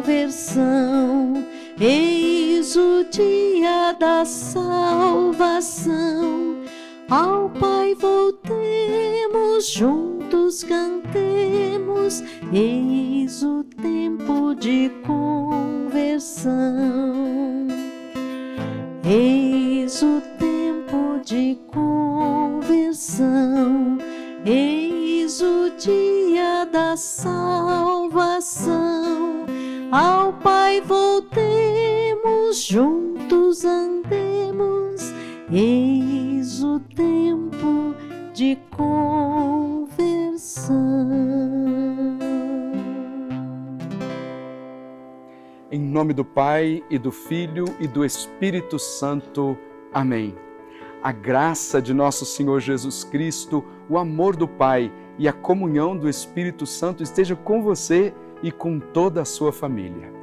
conversão. Eis o dia da salvação. Ao Pai voltemos, juntos cantemos. Eis o tempo de conversão. Eis o tempo de conversão. Eis o dia da salvação. Ao Pai voltemos, juntos andemos. Eis o tempo de conversão. Em nome do Pai, e do Filho, e do Espírito Santo. Amém. A graça de nosso Senhor Jesus Cristo, o amor do Pai e a comunhão do Espírito Santo esteja com você e com toda a sua família.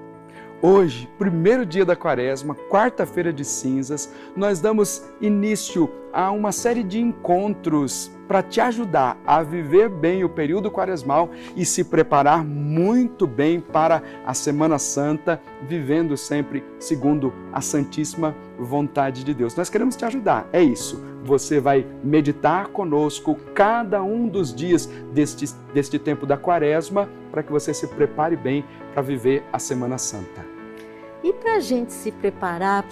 Hoje, primeiro dia da Quaresma, quarta-feira de cinzas, nós damos início a uma série de encontros para te ajudar a viver bem o período quaresmal e se preparar muito bem para a Semana Santa, vivendo sempre segundo a santíssima vontade de Deus. Nós queremos te ajudar, é isso. Você vai meditar conosco cada um dos dias deste tempo da Quaresma para que você se prepare bem para viver a Semana Santa. E para a gente se preparar,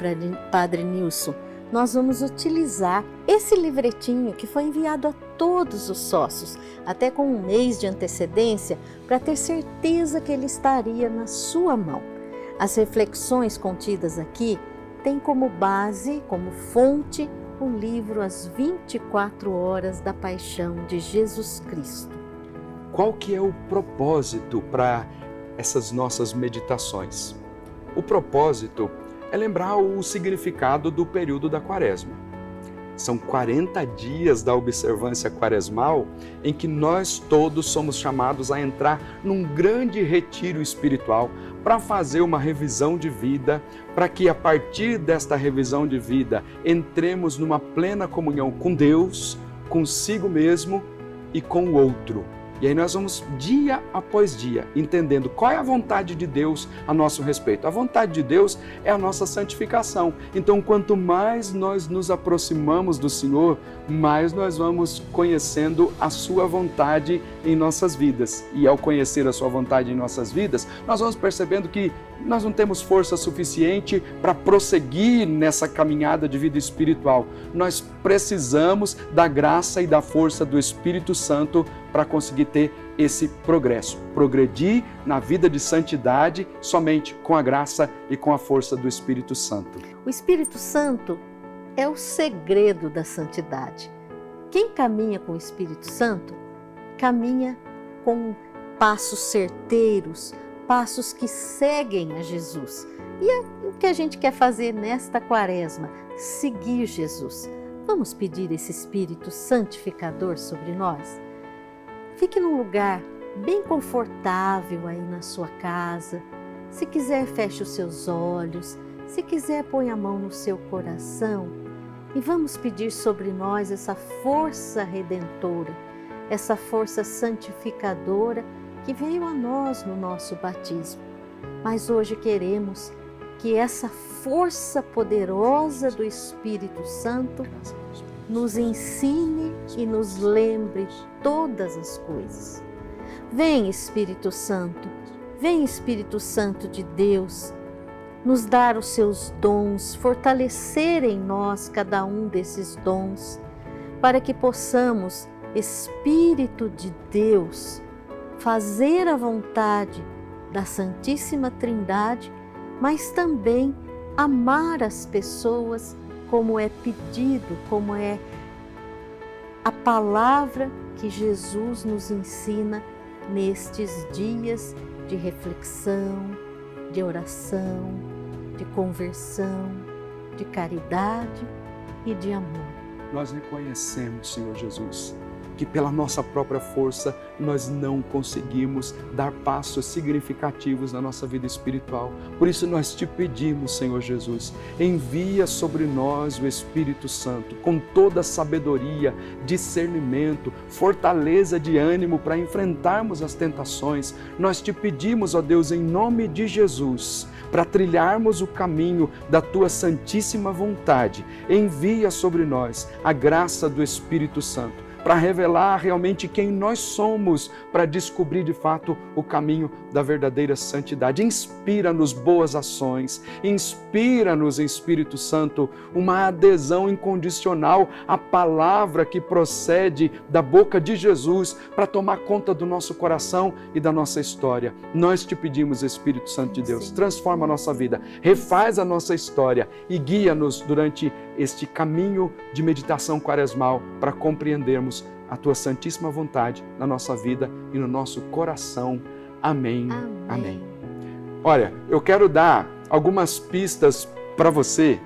Padre Nilson, nós vamos utilizar esse livretinho que foi enviado a todos os sócios, até com um mês de antecedência, para ter certeza que ele estaria na sua mão. As reflexões contidas aqui têm como base, como fonte, o livro As 24 Horas da Paixão de Jesus Cristo. Qual que é o propósito para essas nossas meditações? O propósito é lembrar o significado do período da Quaresma. São 40 dias da observância quaresmal em que nós todos somos chamados a entrar num grande retiro espiritual para fazer uma revisão de vida, para que a partir desta revisão de vida entremos numa plena comunhão com Deus, consigo mesmo e com o outro. E aí nós vamos dia após dia entendendo qual é a vontade de Deus a nosso respeito. A vontade de Deus é a nossa santificação. Então, quanto mais nós nos aproximamos do Senhor, mais nós vamos conhecendo a sua vontade em nossas vidas. E ao conhecer a sua vontade em nossas vidas, nós vamos percebendo que nós não temos força suficiente para prosseguir nessa caminhada de vida espiritual. Nós precisamos da graça e da força do Espírito Santo para conseguir ter esse progresso. Progredir na vida de santidade somente com a graça e com a força do Espírito Santo. O Espírito Santo é o segredo da santidade. Quem caminha com o Espírito Santo, caminha com passos certeiros, passos que seguem a Jesus. E é o que a gente quer fazer nesta Quaresma, seguir Jesus. Vamos pedir esse Espírito santificador sobre nós? Fique num lugar bem confortável aí na sua casa. Se quiser, feche os seus olhos. Se quiser, põe a mão no seu coração. E vamos pedir sobre nós essa força redentora, essa força santificadora que veio a nós no nosso batismo. Mas hoje queremos que essa força poderosa do Espírito Santo nos ensine e nos lembre todas as coisas. Vem, Espírito Santo de Deus, nos dar os seus dons, fortalecer em nós cada um desses dons, para que possamos, Espírito de Deus, fazer a vontade da Santíssima Trindade, mas também amar as pessoas como é pedido, como é a palavra que Jesus nos ensina nestes dias de reflexão, de oração, de conversão, de caridade e de amor. Nós reconhecemos, Senhor Jesus, que pela nossa própria força nós não conseguimos dar passos significativos na nossa vida espiritual. Por isso nós te pedimos, Senhor Jesus, envia sobre nós o Espírito Santo com toda a sabedoria, discernimento, fortaleza de ânimo para enfrentarmos as tentações. Nós te pedimos, ó Deus, em nome de Jesus, para trilharmos o caminho da tua santíssima vontade. Envia sobre nós a graça do Espírito Santo para revelar realmente quem nós somos, para descobrir de fato o caminho da verdadeira santidade. Inspira-nos boas ações, inspira-nos, Espírito Santo, uma adesão incondicional à palavra que procede da boca de Jesus para tomar conta do nosso coração e da nossa história. Nós te pedimos, Espírito Santo de Deus, transforma a nossa vida, refaz a nossa história e guia-nos durante este caminho de meditação quaresmal para compreendermos a tua santíssima vontade na nossa vida e no nosso coração. Amém. Amém. Olha, eu quero dar algumas pistas para você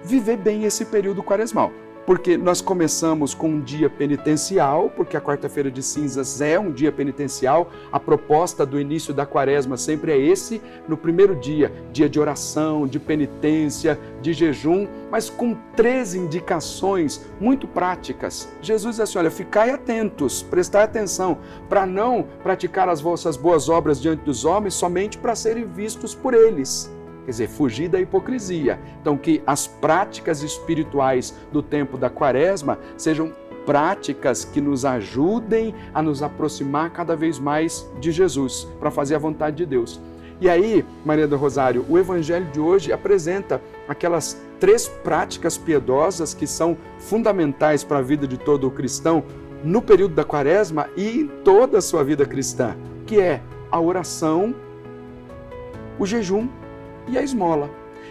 viver bem esse período quaresmal. Porque nós começamos com um dia penitencial, porque a quarta-feira de cinzas é um dia penitencial. A proposta do início da quaresma sempre é esse, no primeiro dia, dia de oração, de penitência, de jejum, mas com 3 indicações muito práticas. Jesus diz assim, olha, ficai atentos, prestai atenção, para não praticar as vossas boas obras diante dos homens somente para serem vistos por eles. Quer dizer, fugir da hipocrisia. Então, que as práticas espirituais do tempo da quaresma sejam práticas que nos ajudem a nos aproximar cada vez mais de Jesus, para fazer a vontade de Deus. E aí, Maria do Rosário, o Evangelho de hoje apresenta aquelas 3 práticas piedosas que são fundamentais para a vida de todo o cristão no período da quaresma e em toda a sua vida cristã, que é a oração, o jejum e a esmola.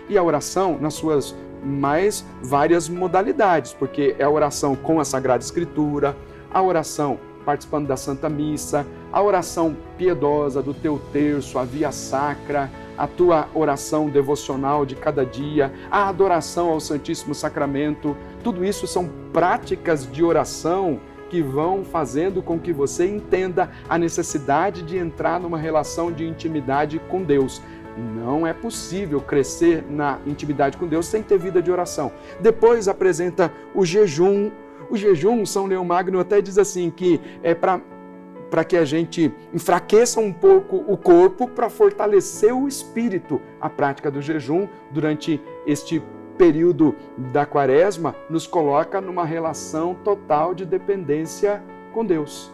E a oração nas suas mais várias modalidades, porque é a oração com a Sagrada Escritura, a oração participando da Santa Missa, a oração piedosa do teu terço, a via sacra, a tua oração devocional de cada dia, a adoração ao Santíssimo Sacramento. Tudo isso são práticas de oração que vão fazendo com que você entenda a necessidade de entrar numa relação de intimidade com Deus. Não é possível crescer na intimidade com Deus sem ter vida de oração. Depois apresenta o jejum. O jejum, São Leão Magno até diz assim, que é para que a gente enfraqueça um pouco o corpo para fortalecer o espírito. A prática do jejum durante este período da quaresma nos coloca numa relação total de dependência com Deus.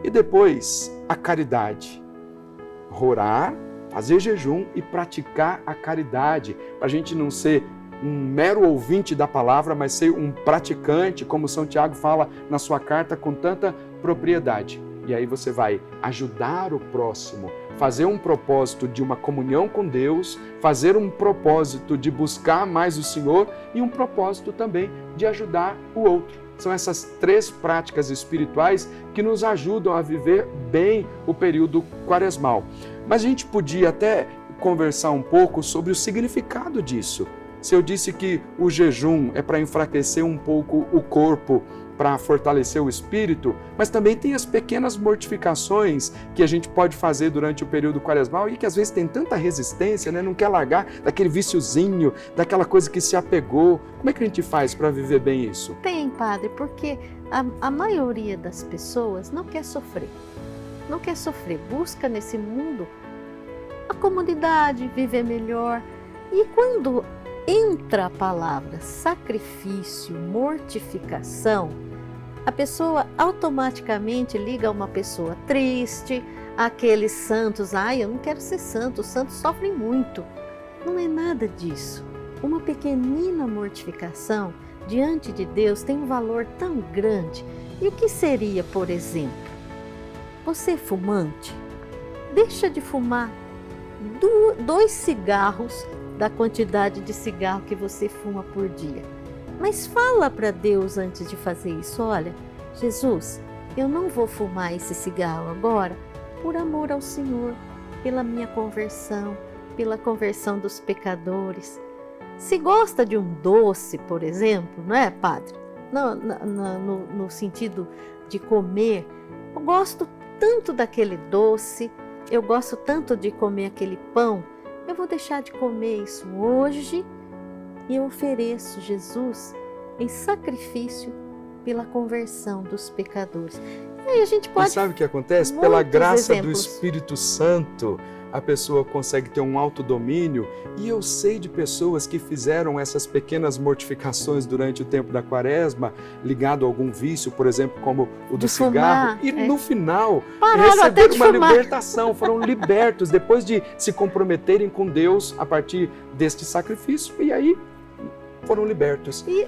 E depois, a caridade. Orar, fazer jejum e praticar a caridade, para a gente não ser um mero ouvinte da palavra, mas ser um praticante, como São Tiago fala na sua carta com tanta propriedade. E aí você vai ajudar o próximo, fazer um propósito de uma comunhão com Deus, fazer um propósito de buscar mais o Senhor e um propósito também de ajudar o outro. São essas 3 práticas espirituais que nos ajudam a viver bem o período quaresmal. Mas a gente podia até conversar um pouco sobre o significado disso. Se eu disse que o jejum é para enfraquecer um pouco o corpo, para fortalecer o espírito, mas também tem as pequenas mortificações que a gente pode fazer durante o período quaresmal e que às vezes tem tanta resistência, né? Não quer largar daquele viciozinho, daquela coisa que se apegou. Como é que a gente faz para viver bem isso? Tem, padre, porque a maioria das pessoas não quer sofrer. Não quer sofrer, busca nesse mundo a comodidade, viver melhor. E quando entra a palavra sacrifício, mortificação, a pessoa automaticamente liga a uma pessoa triste, aqueles santos, eu não quero ser santo, os santos sofrem muito. Não é nada disso. Uma pequenina mortificação diante de Deus tem um valor tão grande. E o que seria, por exemplo, você fumante? Deixa de fumar 2 cigarros da quantidade de cigarro que você fuma por dia. Mas fala para Deus antes de fazer isso, olha, Jesus, eu não vou fumar esse cigarro agora por amor ao Senhor, pela minha conversão, pela conversão dos pecadores. Se gosta de um doce, por exemplo, não é, padre? No sentido de comer. Eu gosto tanto daquele doce, eu gosto tanto de comer aquele pão. Eu vou deixar de comer isso hoje e eu ofereço Jesus em sacrifício pela conversão dos pecadores. E aí a gente pode... E sabe o que acontece? Pela graça do Espírito Santo, a pessoa consegue ter um autodomínio. E eu sei de pessoas que fizeram essas pequenas mortificações durante o tempo da quaresma, ligado a algum vício, por exemplo, como o do cigarro, e no final receberam uma libertação, foram libertos depois de se comprometerem com Deus a partir deste sacrifício, e aí foram libertos. E,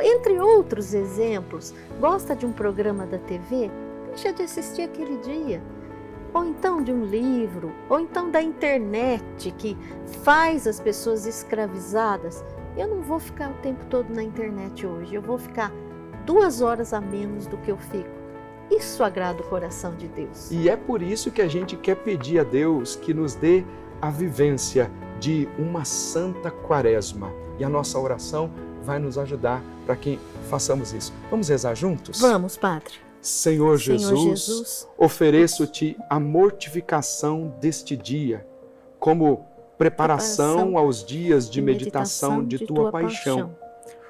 entre outros exemplos, gosta de um programa da TV? Deixa de assistir aquele dia. Ou então de um livro, ou então da internet que faz as pessoas escravizadas. Eu não vou ficar o tempo todo na internet hoje, eu vou ficar 2 horas a menos do que eu fico. Isso agrada o coração de Deus. E é por isso que a gente quer pedir a Deus que nos dê a vivência de uma santa quaresma. E a nossa oração vai nos ajudar para que façamos isso. Vamos rezar juntos? Vamos, Padre. Senhor Jesus, ofereço-te a mortificação deste dia, como preparação aos dias de meditação de tua paixão.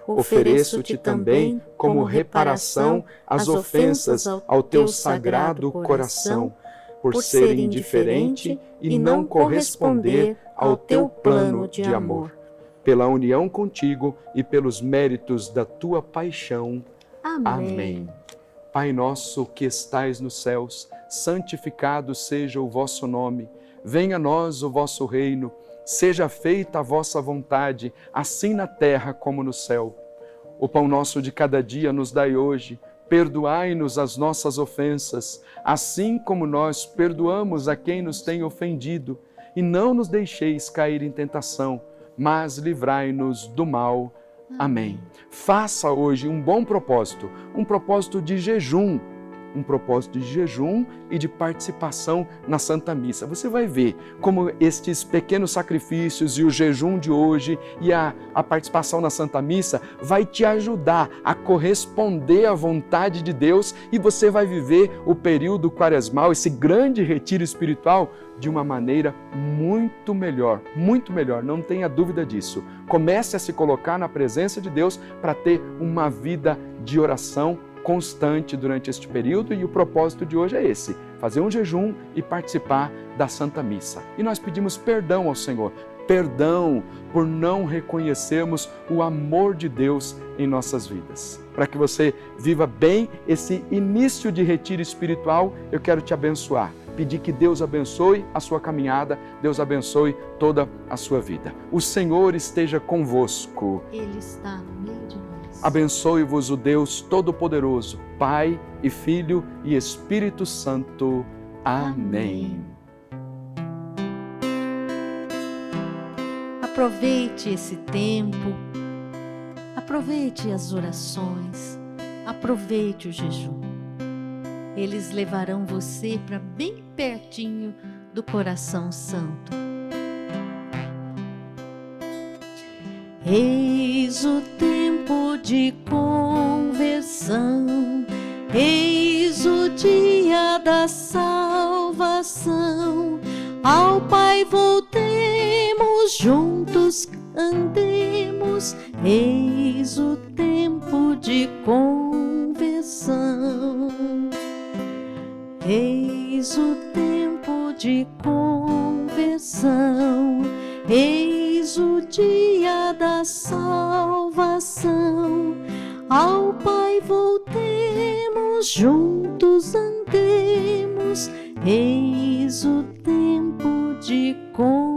Ofereço-te também como reparação às ofensas ao teu sagrado coração, por ser indiferente e não corresponder ao teu plano de amor. Pela união contigo e pelos méritos da tua paixão. Amém. Pai nosso que estais nos céus, santificado seja o vosso nome. Venha a nós o vosso reino. Seja feita a vossa vontade, assim na terra como no céu. O pão nosso de cada dia nos dai hoje. Perdoai-nos as nossas ofensas, assim como nós perdoamos a quem nos tem ofendido. E não nos deixeis cair em tentação, mas livrai-nos do mal. Amém. Faça hoje um bom propósito, um propósito de jejum, e de participação na Santa Missa. Você vai ver como estes pequenos sacrifícios e o jejum de hoje e a participação na Santa Missa vai te ajudar a corresponder à vontade de Deus e você vai viver o período quaresmal, esse grande retiro espiritual, de uma maneira muito melhor, não tenha dúvida disso. Comece a se colocar na presença de Deus para ter uma vida de oração constante durante este período e o propósito de hoje é esse, fazer um jejum e participar da Santa Missa. E nós pedimos perdão ao Senhor, perdão por não reconhecermos o amor de Deus em nossas vidas. Para que você viva bem esse início de retiro espiritual, eu quero te abençoar. Pedir que Deus abençoe a sua caminhada, Deus abençoe toda a sua vida. O Senhor esteja convosco. Ele está no meio de nós. Abençoe-vos o Deus Todo-Poderoso, Pai e Filho e Espírito Santo. Amém. Aproveite esse tempo, aproveite as orações, aproveite o jejum. Eles levarão você para bem pertinho do coração santo. Eis o tempo de conversão, eis o dia da salvação. Ao Pai voltemos, juntos andemos, eis o tempo de conversão. Eis o tempo de conversão, eis o dia da salvação. Ao Pai voltemos, juntos andemos, eis o tempo de conversão.